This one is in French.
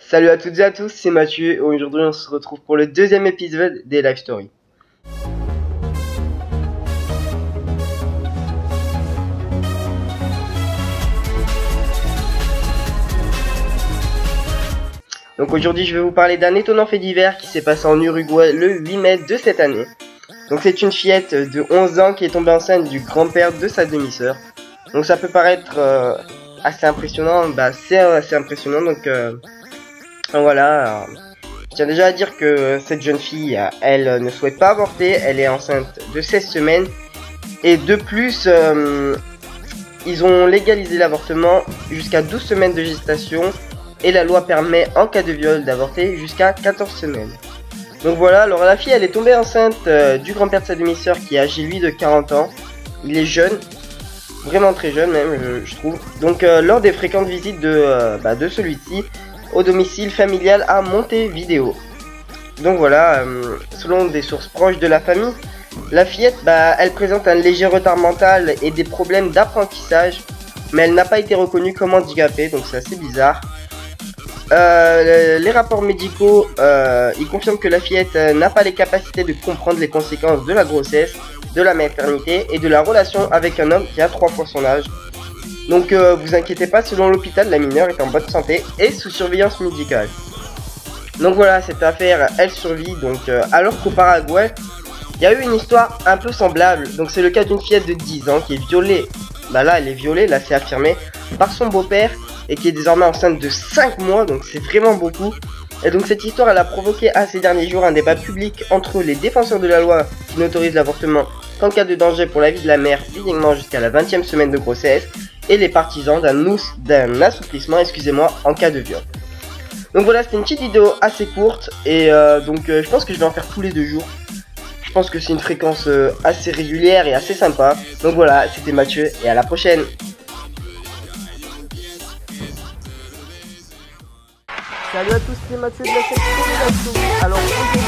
Salut à toutes et à tous, c'est Mathieu et aujourd'hui on se retrouve pour le deuxième épisode des Live Story. Donc aujourd'hui je vais vous parler d'un étonnant fait divers qui s'est passé en Uruguay le 8 mai de cette année. Donc c'est une fillette de 11 ans qui est tombée enceinte du grand-père de sa demi-sœur. Donc ça peut paraître assez impressionnant, c'est assez impressionnant donc voilà. Je tiens déjà à dire que cette jeune fille, elle ne souhaite pas avorter, elle est enceinte de 16 semaines. Et de plus, ils ont légalisé l'avortement jusqu'à 12 semaines de gestation. Et la loi permet en cas de viol d'avorter jusqu'à 14 semaines. Donc voilà, alors la fille elle est tombée enceinte du grand-père de sa demi-sœur qui est âgé lui de 40 ans. Il est jeune, vraiment très jeune même je trouve. Donc lors des fréquentes visites de celui-ci au domicile familial à Montevideo. Donc voilà, selon des sources proches de la famille, la fillette elle présente un léger retard mental et des problèmes d'apprentissage. Mais elle n'a pas été reconnue comme handicapée, donc c'est assez bizarre. Les rapports médicaux, ils confirment que la fillette n'a pas les capacités de comprendre les conséquences de la grossesse, de la maternité et de la relation avec un homme qui a 3 fois son âge. Donc vous inquiétez pas, selon l'hôpital, la mineure est en bonne santé et sous surveillance médicale. Donc voilà, cette affaire, elle survit donc alors qu'au Paraguay, il y a eu une histoire un peu semblable. Donc c'est le cas d'une fillette de 10 ans qui est violée. Là elle est violée, là c'est affirmé, par son beau-père et qui est désormais enceinte de 5 mois, donc c'est vraiment beaucoup. Et donc cette histoire elle a provoqué à ces derniers jours un débat public entre les défenseurs de la loi qui n'autorisent l'avortement qu'en cas de danger pour la vie de la mère uniquement jusqu'à la 20e semaine de grossesse et les partisans d'un assouplissement, en cas de viol. Donc voilà, c'était une petite vidéo assez courte et je pense que je vais en faire tous les 2 jours. Je pense que c'est une fréquence assez régulière et assez sympa. Donc voilà, c'était Mathieu et à la prochaine. Salut à tous, c'est Mathieu de la section. Alors aujourd'hui